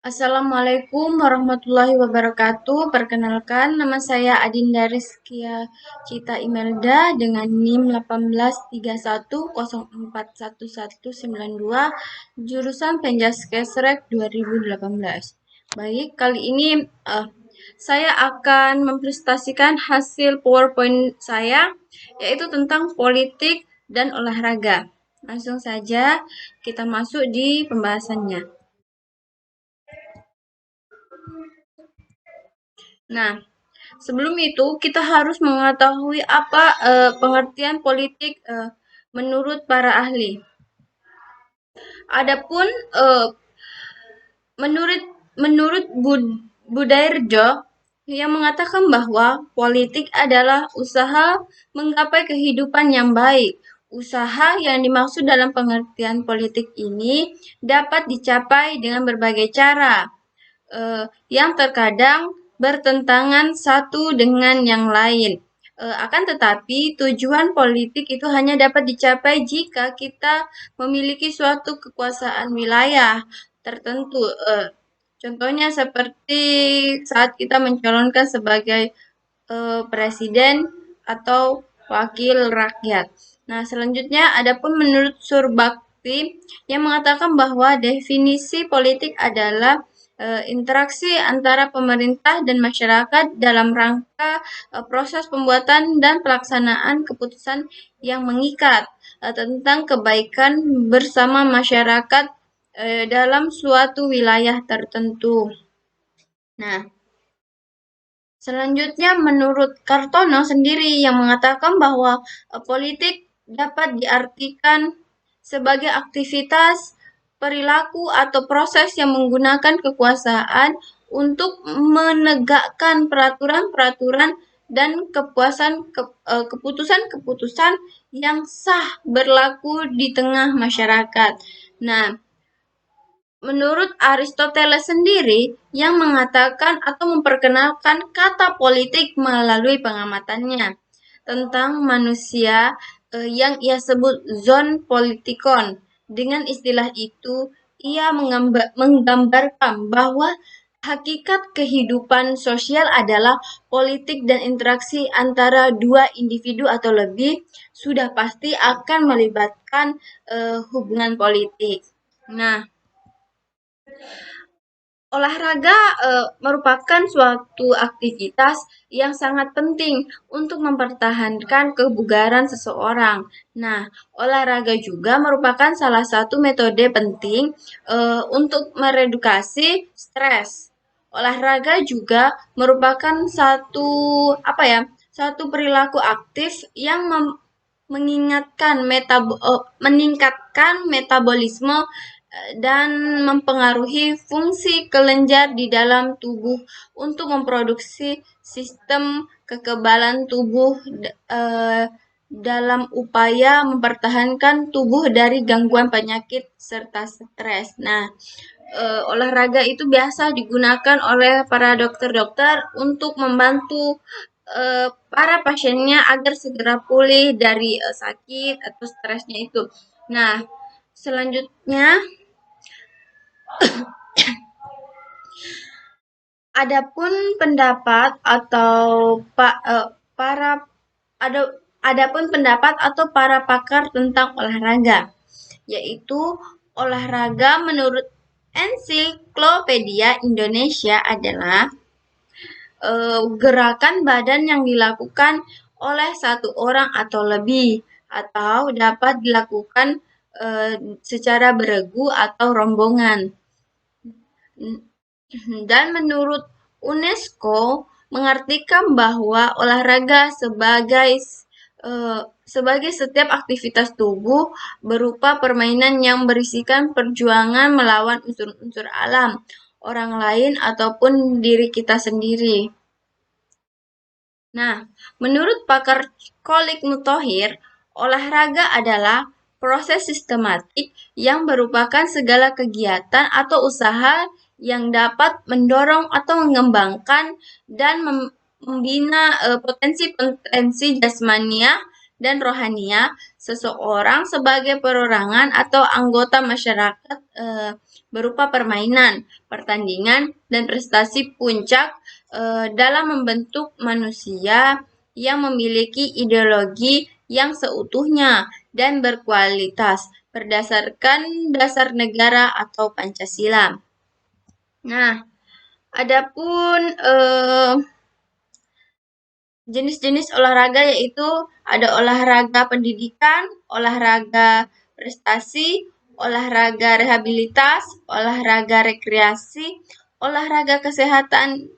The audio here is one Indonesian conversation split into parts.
Assalamualaikum warahmatullahi wabarakatuh. Perkenalkan, nama saya Adinda Rizkia Cita Imelda dengan NIM 1831041192, jurusan Penjaskesrek 2018. Baik, kali ini saya akan mempresentasikan hasil PowerPoint saya, yaitu tentang politik dan olahraga. Langsung saja kita masuk di pembahasannya. Nah, sebelum itu kita harus mengetahui apa pengertian politik menurut para ahli. Adapun menurut menurut Budairjo yang mengatakan bahwa politik adalah usaha menggapai kehidupan yang baik. Usaha yang dimaksud dalam pengertian politik ini dapat dicapai dengan berbagai cara, yang terkadang bertentangan satu dengan yang lain. Akan tetapi, tujuan politik itu hanya dapat dicapai jika kita memiliki suatu kekuasaan wilayah tertentu. Contohnya seperti saat kita mencalonkan sebagai presiden atau wakil rakyat. Nah, selanjutnya adapun menurut Surbakti yang mengatakan bahwa definisi politik adalah interaksi antara pemerintah dan masyarakat dalam rangka proses pembuatan dan pelaksanaan keputusan yang mengikat tentang kebaikan bersama masyarakat dalam suatu wilayah tertentu. Nah, selanjutnya menurut Kartono sendiri yang mengatakan bahwa politik dapat diartikan sebagai aktivitas, perilaku atau proses yang menggunakan kekuasaan untuk menegakkan peraturan-peraturan dan keputusan-keputusan yang sah berlaku di tengah masyarakat. Nah, menurut Aristoteles sendiri yang mengatakan atau memperkenalkan kata politik melalui pengamatannya tentang manusia yang ia sebut zon politikon. Dengan istilah itu, ia menggambarkan bahwa hakikat kehidupan sosial adalah politik dan interaksi antara dua individu atau lebih, sudah pasti akan melibatkan hubungan politik. Nah, olahraga merupakan suatu aktivitas yang sangat penting untuk mempertahankan kebugaran seseorang. Nah, olahraga juga merupakan salah satu metode penting untuk meredukasi stres. Olahraga juga merupakan satu perilaku aktif yang meningkatkan metabolisme dan mempengaruhi fungsi kelenjar di dalam tubuh untuk memproduksi sistem kekebalan tubuh dalam upaya mempertahankan tubuh dari gangguan penyakit serta stres. Nah, olahraga itu biasa digunakan oleh para dokter-dokter untuk membantu para pasiennya agar segera pulih dari sakit atau stresnya itu. Nah, selanjutnya adapun pendapat atau para pakar tentang olahraga, yaitu olahraga menurut Ensiklopedia Indonesia adalah gerakan badan yang dilakukan oleh satu orang atau lebih, atau dapat dilakukan secara beregu atau rombongan. Dan menurut UNESCO mengartikan bahwa olahraga sebagai setiap aktivitas tubuh berupa permainan yang berisikan perjuangan melawan unsur-unsur alam, orang lain ataupun diri kita sendiri. Nah, menurut pakar Kholik Muthohir, olahraga adalah proses sistematik yang merupakan segala kegiatan atau usaha yang dapat mendorong atau mengembangkan dan membina potensi-potensi jasmania dan rohania seseorang sebagai perorangan atau anggota masyarakat berupa permainan, pertandingan, dan prestasi puncak dalam membentuk manusia yang memiliki ideologi yang seutuhnya dan berkualitas berdasarkan dasar negara atau Pancasila. Nah, adapun jenis-jenis olahraga yaitu ada olahraga pendidikan, olahraga prestasi, olahraga rehabilitas, olahraga rekreasi, olahraga kesehatan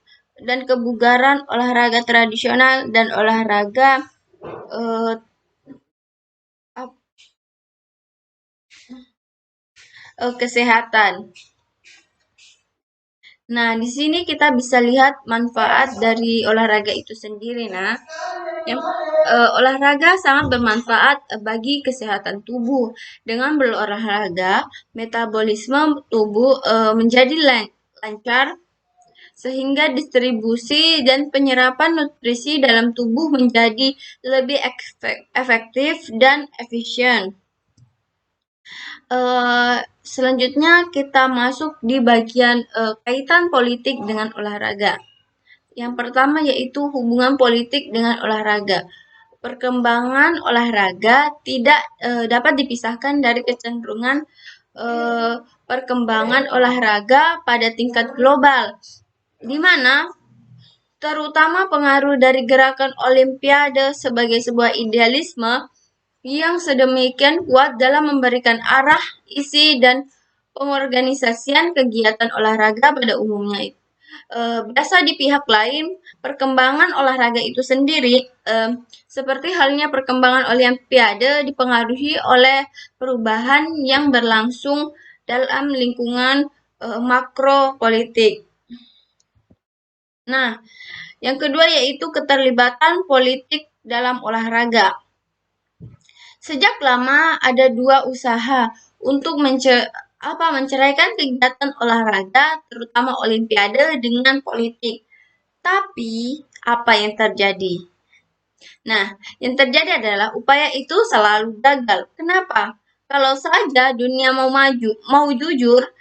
dan kebugaran, olahraga tradisional, dan olahraga kesehatan. Nah, di sini kita bisa lihat manfaat dari olahraga itu sendiri. Nah, olahraga sangat bermanfaat bagi kesehatan tubuh. Dengan berolahraga, metabolisme tubuh menjadi lancar, sehingga distribusi dan penyerapan nutrisi dalam tubuh menjadi lebih efektif dan efisien. Selanjutnya kita masuk di bagian kaitan politik dengan olahraga. Yang pertama yaitu hubungan politik dengan olahraga. Perkembangan olahraga tidak dapat dipisahkan dari kecenderungan perkembangan olahraga pada tingkat global, di mana terutama pengaruh dari gerakan Olimpiade sebagai sebuah idealisme yang sedemikian kuat dalam memberikan arah, isi, dan pengorganisasian kegiatan olahraga pada umumnya. Biasa di pihak lain, perkembangan olahraga itu sendiri, seperti halnya perkembangan Olimpiade, dipengaruhi oleh perubahan yang berlangsung dalam lingkungan makro politik. Nah, yang kedua yaitu keterlibatan politik dalam olahraga. Sejak lama ada dua usaha untuk menceraikan kegiatan olahraga, terutama Olimpiade, dengan politik. Tapi, apa yang terjadi? Nah, yang terjadi adalah upaya itu selalu gagal. Kenapa? Kalau saja dunia mau jujur,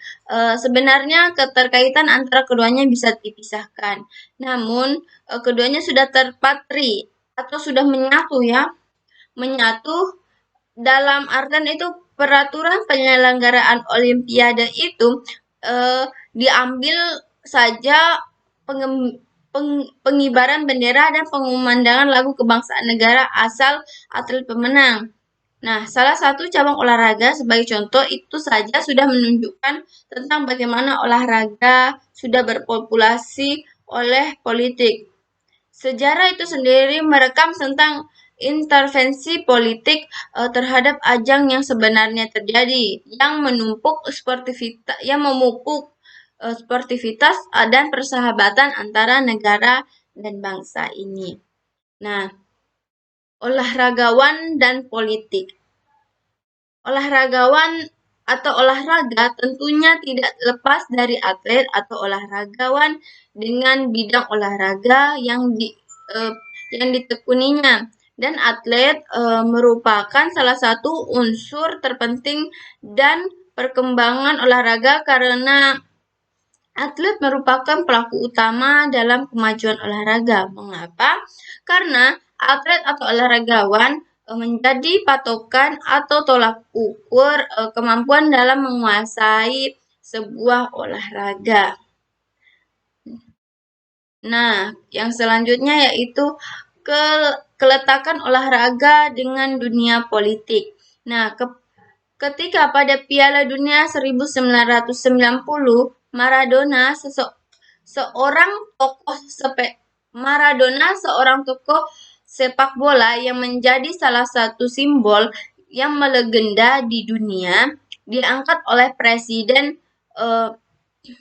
sebenarnya keterkaitan antara keduanya bisa dipisahkan. Namun, keduanya sudah terpatri atau sudah menyatu ya. Menyatu dalam artian itu peraturan penyelenggaraan Olimpiade itu diambil saja pengibaran bendera dan pengumandangan lagu kebangsaan negara asal atlet pemenang. Nah, salah satu cabang olahraga sebagai contoh itu saja sudah menunjukkan tentang bagaimana olahraga sudah berpopulasi oleh politik. Sejarah itu sendiri merekam tentang intervensi politik terhadap ajang yang sebenarnya terjadi, yang memupuk sportivitas dan persahabatan antara negara dan bangsa ini. Nah, olahragawan dan politik. Olahragawan atau olahraga tentunya tidak lepas dari atlet atau olahragawan dengan bidang olahraga yang ditekuninya. Dan atlet merupakan salah satu unsur terpenting dan perkembangan olahraga karena atlet merupakan pelaku utama dalam kemajuan olahraga. Mengapa? Karena atlet atau olahragawan menjadi patokan atau tolak ukur kemampuan dalam menguasai sebuah olahraga. Nah, yang selanjutnya yaitu keletakan olahraga dengan dunia politik. Nah, ketika pada Piala Dunia 1990, Maradona seorang tokoh sepak bola yang menjadi salah satu simbol yang melegenda di dunia, diangkat oleh Presiden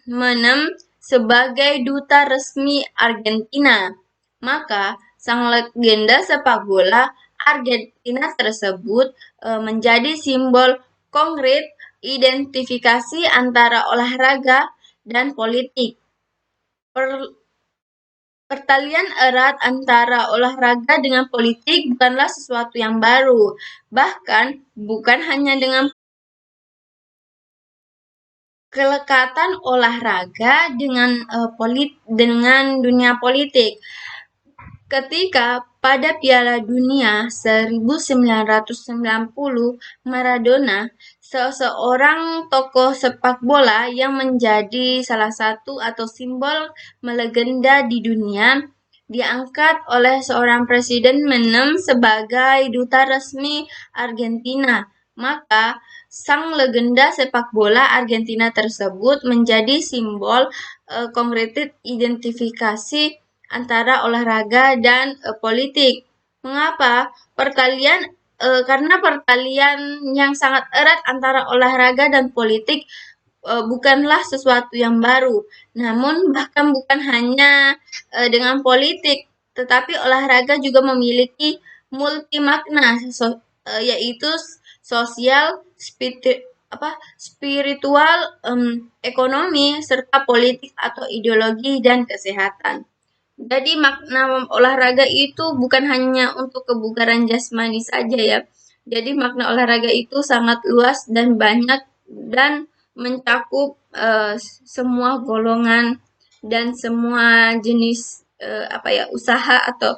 Menem sebagai duta resmi Argentina. Maka sang legenda sepak bola Argentina tersebut menjadi simbol konkret identifikasi antara olahraga dan politik. Pertalian erat antara olahraga dengan politik bukanlah sesuatu yang baru. Bahkan, bukan hanya dengan kelekatan olahraga dengan dunia politik. Ketika pada Piala Dunia 1990, Maradona, seseorang tokoh sepak bola yang menjadi salah satu atau simbol melegenda di dunia, diangkat oleh seorang presiden Menem sebagai duta resmi Argentina. Maka, sang legenda sepak bola Argentina tersebut menjadi simbol konkret identifikasi antara olahraga dan politik. Mengapa? Karena pertalian yang sangat erat antara olahraga dan politik bukanlah sesuatu yang baru. Namun bahkan bukan hanya dengan politik, tetapi olahraga juga memiliki multi makna, yaitu sosial, spiritual, ekonomi, serta politik atau ideologi dan kesehatan. Jadi makna olahraga itu bukan hanya untuk kebugaran jasmani saja ya. Jadi makna olahraga itu sangat luas dan banyak dan mencakup semua golongan dan semua jenis usaha atau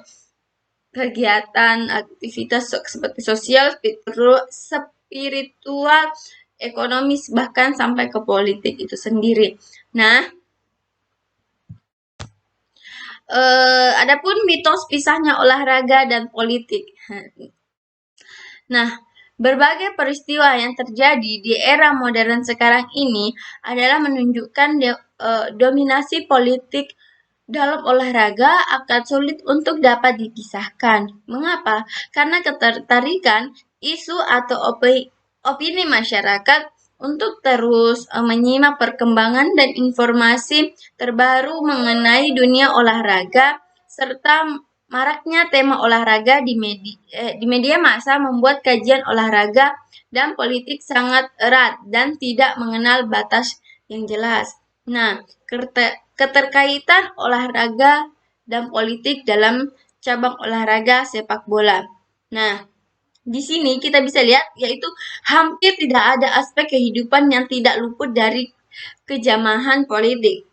kegiatan aktivitas seperti sosial, spiritual, ekonomis bahkan sampai ke politik itu sendiri. Nah, adapun mitos pisahnya olahraga dan politik. Nah, berbagai peristiwa yang terjadi di era modern sekarang ini adalah menunjukkan dominasi politik dalam olahraga akan sulit untuk dapat dipisahkan. Mengapa? Karena ketertarikan isu atau opini masyarakat untuk terus menyimak perkembangan dan informasi terbaru mengenai dunia olahraga serta maraknya tema olahraga di media massa membuat kajian olahraga dan politik sangat erat dan tidak mengenal batas yang jelas. Nah, keterkaitan olahraga dan politik dalam cabang olahraga sepak bola. Nah, di sini kita bisa lihat yaitu hampir tidak ada aspek kehidupan yang tidak luput dari kejamahan politik.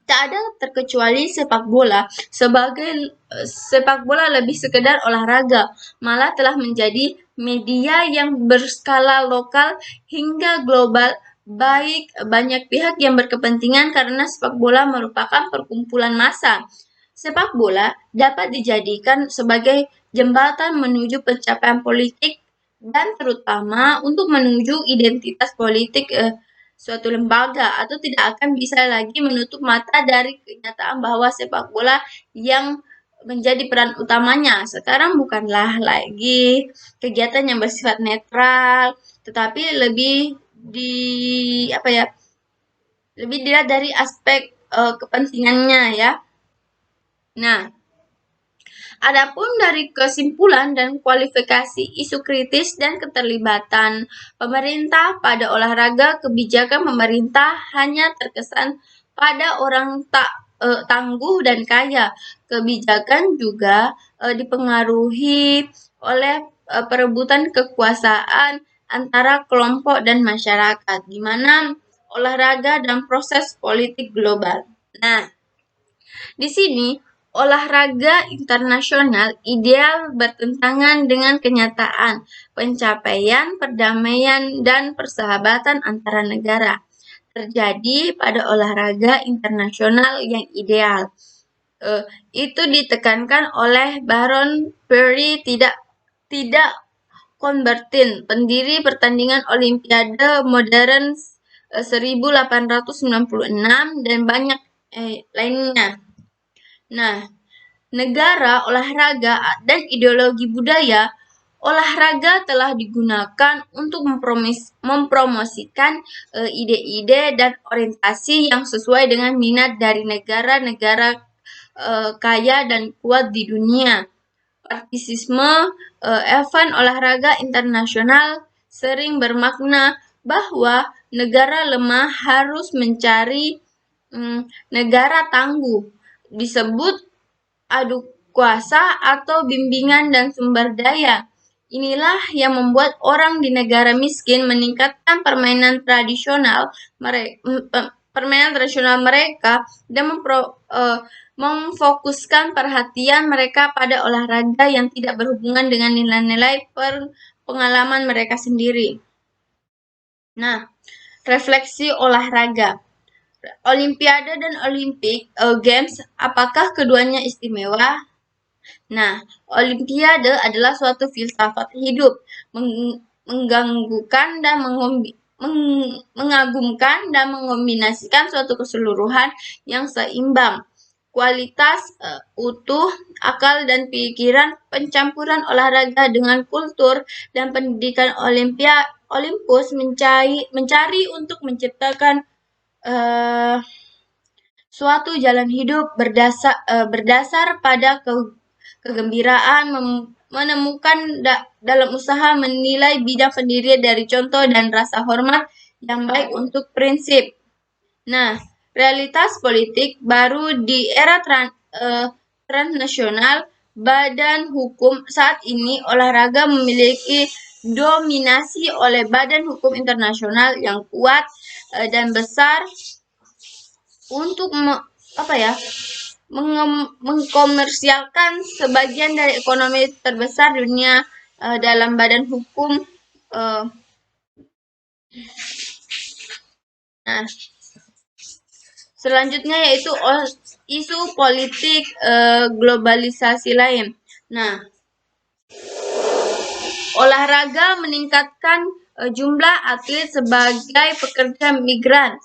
Tak ada terkecuali sepak bola. Sepak bola lebih sekedar olahraga, malah telah menjadi media yang berskala lokal hingga global. Baik banyak pihak yang berkepentingan karena sepak bola merupakan perkumpulan massa. Sepak bola dapat dijadikan sebagai jembatan menuju pencapaian politik dan terutama untuk menuju identitas politik suatu lembaga atau tidak akan bisa lagi menutup mata dari kenyataan bahwa sepak bola yang menjadi peran utamanya sekarang bukanlah lagi kegiatan yang bersifat netral, tetapi lebih dilihat dari aspek kepentingannya ya. Nah, adapun dari kesimpulan dan kualifikasi isu kritis dan keterlibatan pemerintah pada olahraga, kebijakan pemerintah hanya terkesan pada orang tangguh dan kaya. Kebijakan juga dipengaruhi oleh perebutan kekuasaan antara kelompok dan masyarakat, di mana olahraga dan proses politik global. Nah, di sini olahraga internasional ideal bertentangan dengan kenyataan pencapaian perdamaian dan persahabatan antara negara terjadi pada olahraga internasional yang ideal. Itu ditekankan oleh Baron Perry tidak Convertin, pendiri pertandingan Olimpiade modern 1896 dan banyak lainnya. Nah, negara, olahraga, dan ideologi budaya, olahraga telah digunakan untuk mempromosikan ide-ide dan orientasi yang sesuai dengan minat dari negara-negara kaya dan kuat di dunia. Partisisme event olahraga internasional sering bermakna bahwa negara lemah harus mencari negara tangguh disebut adu kuasa atau bimbingan dan sumber daya. Inilah yang membuat orang di negara miskin meningkatkan permainan tradisional mereka dan memfokuskan perhatian mereka pada olahraga yang tidak berhubungan dengan nilai-nilai pengalaman mereka sendiri. Nah, refleksi olahraga. Olimpiade dan Olympic Games, apakah keduanya istimewa? Nah, Olimpiade adalah suatu filsafat hidup, mengganggukan dan mengagumkan dan mengombinasikan suatu keseluruhan yang seimbang. Kualitas utuh, akal dan pikiran, pencampuran olahraga dengan kultur dan pendidikan Olympus mencari untuk menciptakan suatu jalan hidup berdasar pada kegembiraan, menemukan dalam usaha menilai bidang pendirian dari contoh dan rasa hormat yang baik untuk prinsip. Nah, realitas politik baru di era transnasional badan hukum saat ini olahraga memiliki dominasi oleh badan hukum internasional yang kuat dan besar untuk mengkomersialkan sebagian dari ekonomi terbesar dunia dalam badan hukum. Nah, selanjutnya yaitu isu politik globalisasi lain. Nah, olahraga meningkatkan jumlah atlet sebagai pekerja migran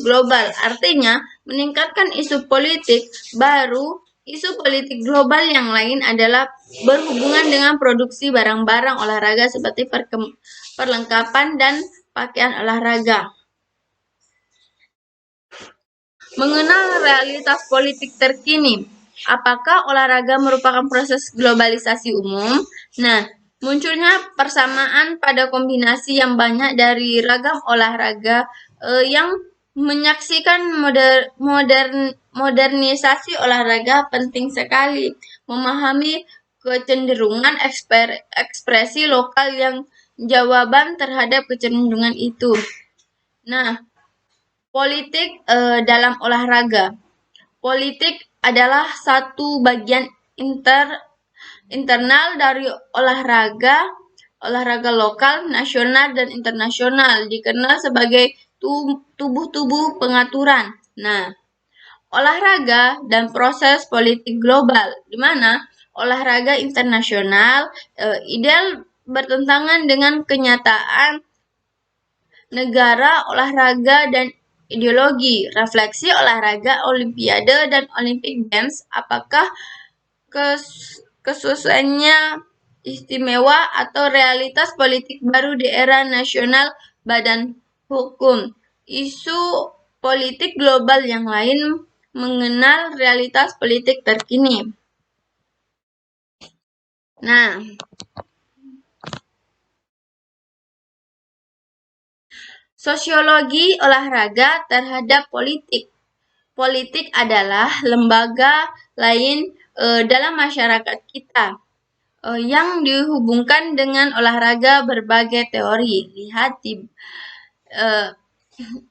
global. Artinya, meningkatkan isu politik baru. Isu politik global yang lain adalah berhubungan dengan produksi barang-barang olahraga seperti perlengkapan dan pakaian olahraga. Mengenal realitas politik terkini. Apakah olahraga merupakan proses globalisasi umum? Nah, munculnya persamaan pada kombinasi yang banyak dari ragam olahraga yang menyaksikan modernisasi olahraga penting sekali. Memahami kecenderungan ekspresi lokal yang jawaban terhadap kecenderungan itu. Nah, politik dalam olahraga. Politik adalah satu bagian internal dari olahraga lokal, nasional, dan internasional, dikenal sebagai tubuh-tubuh pengaturan. Nah, olahraga dan proses politik global, di mana olahraga internasional ideal bertentangan dengan kenyataan negara, olahraga, dan ideologi. Refleksi olahraga, Olimpiade, dan Olympic Games, apakah kesusahannya istimewa atau realitas politik baru di era nasional badan hukum. Isu politik global yang lain mengenal realitas politik terkini. Nah, sosiologi olahraga terhadap politik. Politik adalah lembaga lain dalam masyarakat kita yang dihubungkan dengan olahraga berbagai teori. Lihat di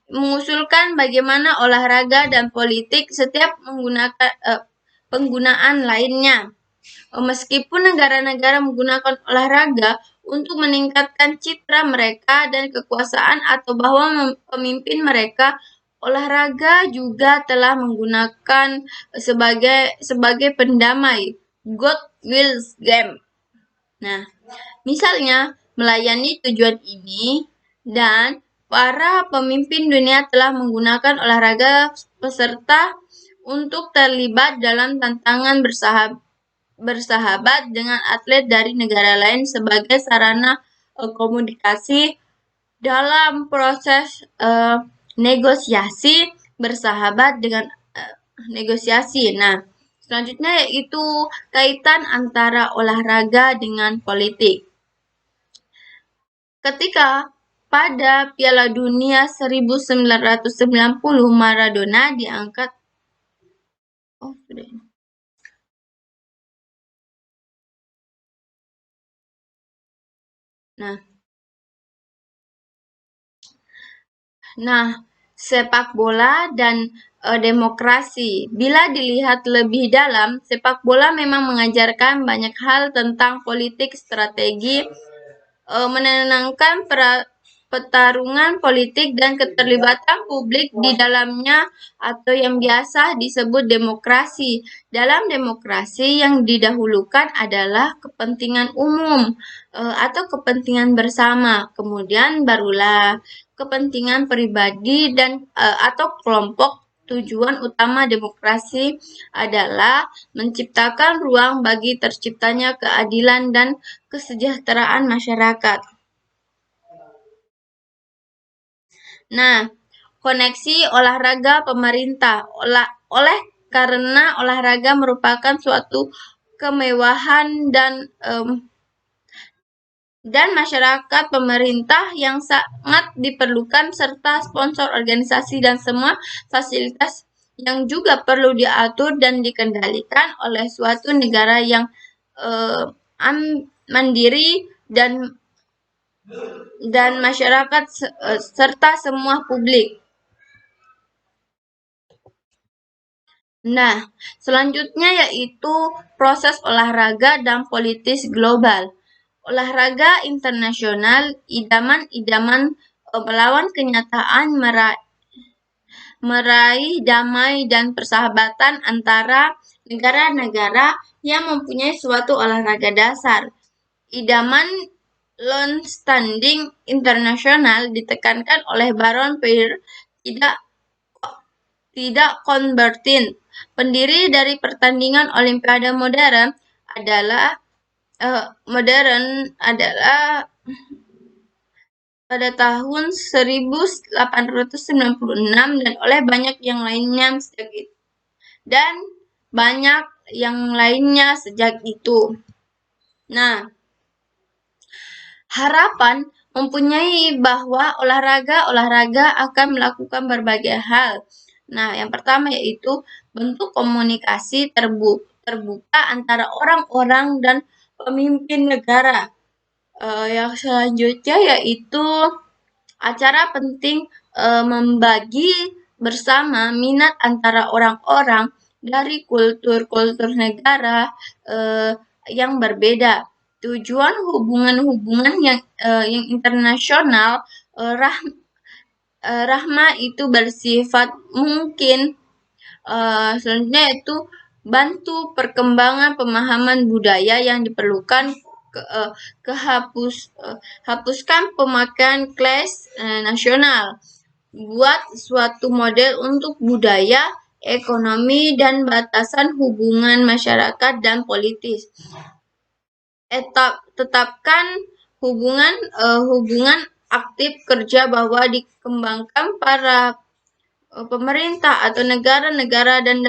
mengusulkan bagaimana olahraga dan politik setiap menggunakan penggunaan lainnya. Meskipun negara-negara menggunakan olahraga untuk meningkatkan citra mereka dan kekuasaan atau bahwa pemimpin mereka, olahraga juga telah menggunakan sebagai pendamai. God wills game. Nah, misalnya melayani tujuan ini dan para pemimpin dunia telah menggunakan olahraga peserta untuk terlibat dalam tantangan bersahabat dengan atlet dari negara lain sebagai sarana komunikasi dalam proses negosiasi bersahabat dengan negosiasi. Nah, selanjutnya yaitu kaitan antara olahraga dengan politik. Ketika pada Piala Dunia 1990 Maradona diangkat Oh, sudah. Nah, Nah, sepak bola dan demokrasi. Bila dilihat lebih dalam, sepak bola memang mengajarkan banyak hal tentang politik, strategi, menenangkan pertarungan politik dan keterlibatan publik di dalamnya atau yang biasa disebut demokrasi. Dalam demokrasi yang didahulukan adalah kepentingan umum atau kepentingan bersama. Kemudian barulah kepentingan pribadi dan atau kelompok. Tujuan utama demokrasi adalah menciptakan ruang bagi terciptanya keadilan dan kesejahteraan masyarakat. Nah, koneksi olahraga pemerintah oleh karena olahraga merupakan suatu kemewahan dan masyarakat pemerintah yang sangat diperlukan serta sponsor organisasi dan semua fasilitas yang juga perlu diatur dan dikendalikan oleh suatu negara yang mandiri dan masyarakat serta semua publik. Nah, selanjutnya yaitu proses olahraga dan politis global. Olahraga internasional, idaman-idaman melawan kenyataan meraih damai dan persahabatan antara negara-negara yang mempunyai suatu olahraga dasar. Idaman lone standing internasional ditekankan oleh Baron Peir tidak konvertin. Pendiri dari pertandingan Olimpiade modern adalah pada tahun 1896 dan oleh banyak yang lainnya sejak itu. Dan banyak yang lainnya sejak itu. Nah, harapan mempunyai bahwa olahraga akan melakukan berbagai hal. Nah, yang pertama yaitu bentuk komunikasi terbuka antara orang-orang dan pemimpin negara. Yang selanjutnya yaitu acara penting membagi bersama minat antara orang-orang dari kultur-kultur negara yang berbeda. Tujuan hubungan-hubungan yang internasional rahma itu bersifat mungkin. Selanjutnya itu bantu perkembangan pemahaman budaya yang diperlukan hapuskan pemakaian kelas nasional. Buat suatu model untuk budaya, ekonomi, dan batasan hubungan masyarakat dan politis. Tetapkan hubungan aktif kerja bahwa dikembangkan para pemerintah atau negara-negara dan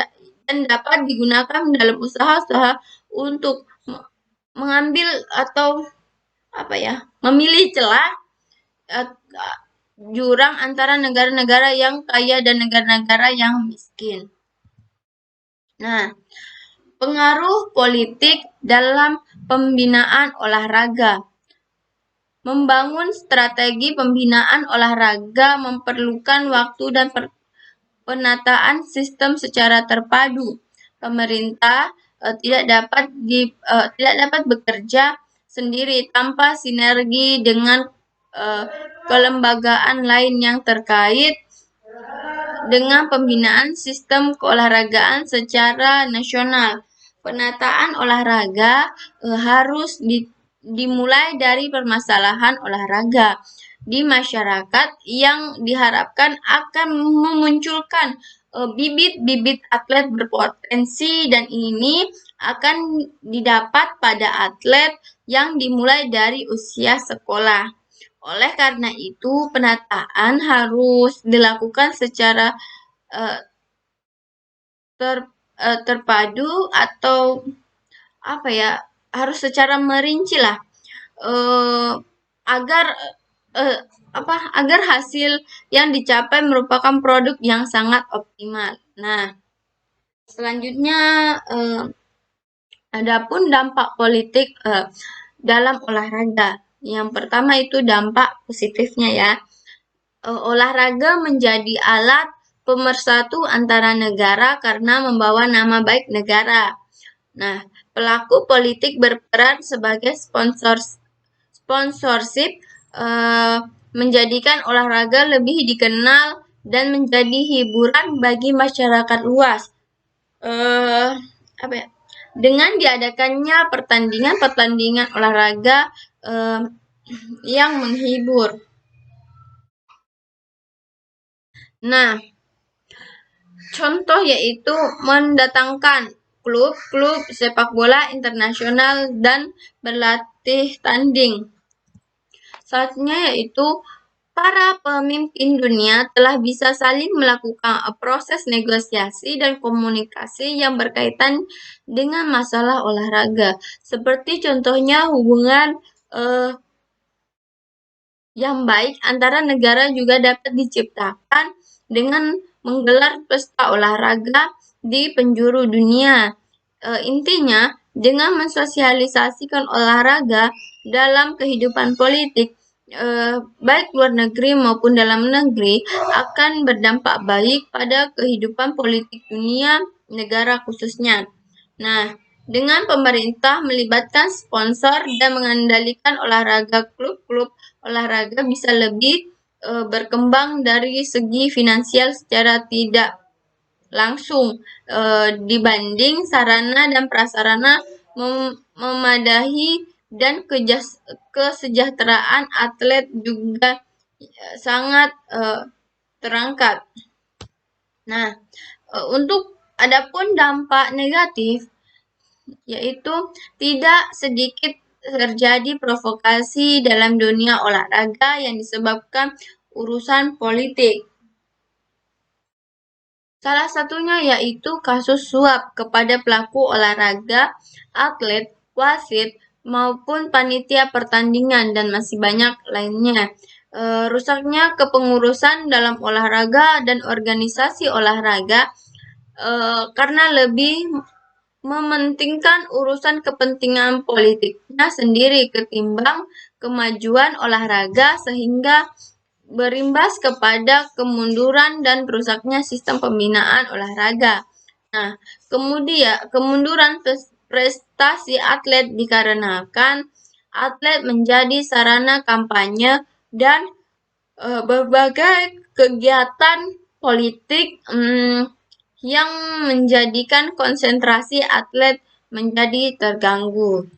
dapat digunakan dalam usaha-usaha untuk mengambil atau memilih celah jurang antara negara-negara yang kaya dan negara-negara yang miskin. Nah, pengaruh politik dalam pembinaan olahraga. Membangun strategi pembinaan olahraga memerlukan waktu dan penataan sistem secara terpadu. Pemerintah tidak dapat bekerja sendiri tanpa sinergi dengan kelembagaan lain yang terkait dengan pembinaan sistem keolahragaan secara nasional. Penataan olahraga harus dimulai dari permasalahan olahraga di masyarakat yang diharapkan akan memunculkan bibit-bibit atlet berpotensi, dan ini akan didapat pada atlet yang dimulai dari usia sekolah. Oleh karena itu, penataan harus dilakukan secara terpadu atau harus secara merinci lah, agar hasil yang dicapai merupakan produk yang sangat optimal. Nah, Selanjutnya, adapun dampak politik dalam olahraga. Yang pertama itu dampak positifnya ya. Olahraga menjadi alat pemersatu antara negara karena membawa nama baik negara. Nah, pelaku politik berperan sebagai sponsorship, menjadikan olahraga lebih dikenal dan menjadi hiburan bagi masyarakat luas. Apa ya? Dengan diadakannya pertandingan olahraga yang menghibur. Nah, contoh yaitu mendatangkan klub-klub sepak bola internasional dan berlatih tanding. Satunya yaitu para pemimpin dunia telah bisa saling melakukan proses negosiasi dan komunikasi yang berkaitan dengan masalah olahraga. Seperti contohnya hubungan yang baik antara negara juga dapat diciptakan dengan menggelar pesta olahraga di penjuru dunia. Intinya, dengan mensosialisasikan olahraga dalam kehidupan politik, baik luar negeri maupun dalam negeri, akan berdampak baik pada kehidupan politik dunia negara khususnya. Nah, dengan pemerintah melibatkan sponsor dan mengendalikan olahraga, klub-klub olahraga bisa lebih berkembang dari segi finansial secara tidak langsung dibanding sarana dan prasarana memadahi dan kesejahteraan atlet juga sangat terangkat. Nah, untuk adapun dampak negatif yaitu tidak sedikit terjadi provokasi dalam dunia olahraga yang disebabkan urusan politik. Salah satunya yaitu kasus suap kepada pelaku olahraga, atlet, wasit, maupun panitia pertandingan dan masih banyak lainnya. Rusaknya kepengurusan dalam olahraga dan organisasi olahraga karena lebih mementingkan urusan kepentingan politiknya sendiri ketimbang kemajuan olahraga sehingga berimbas kepada kemunduran dan rusaknya sistem pembinaan olahraga. Nah, kemudian kemunduran prestasi atlet dikarenakan atlet menjadi sarana kampanye dan berbagai kegiatan politik yang menjadikan konsentrasi atlet menjadi terganggu.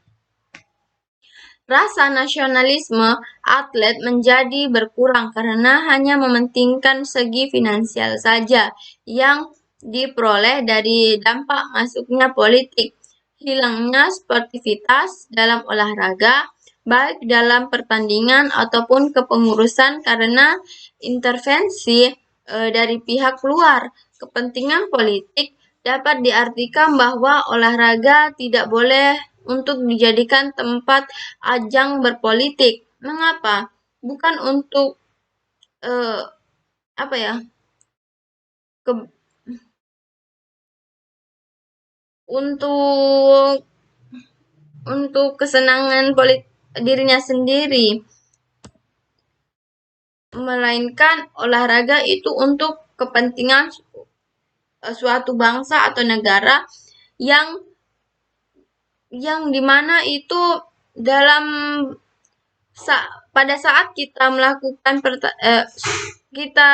Rasa nasionalisme atlet menjadi berkurang karena hanya mementingkan segi finansial saja yang diperoleh dari dampak masuknya politik. Hilangnya sportivitas dalam olahraga, baik dalam pertandingan ataupun kepengurusan karena intervensi dari pihak luar. Kepentingan politik dapat diartikan bahwa olahraga tidak boleh untuk dijadikan tempat ajang berpolitik. Mengapa? Bukan untuk apa ya? Untuk kesenangan dirinya sendiri, melainkan olahraga itu untuk kepentingan suatu bangsa atau negara yang dimana itu dalam pada saat kita melakukan kita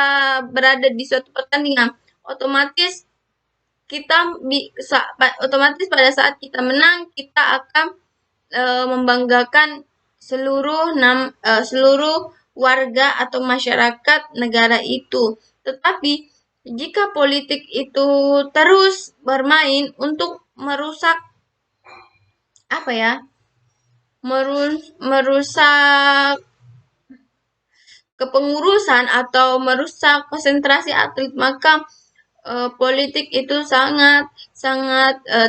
berada di suatu pertandingan, otomatis pada saat kita menang kita akan membanggakan seluruh warga atau masyarakat negara itu. Tetapi jika politik itu terus bermain untuk merusak merusak kepengurusan atau merusak konsentrasi atlet, maka politik itu sangat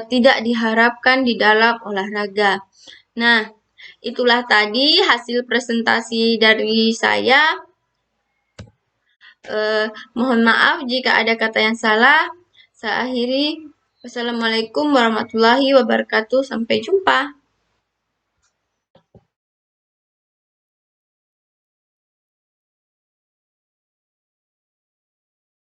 tidak diharapkan di dalam olahraga. Nah, itulah tadi hasil presentasi dari saya. Mohon maaf jika ada kata yang salah. Saya akhiri. Wassalamualaikum warahmatullahi wabarakatuh. Sampai jumpa.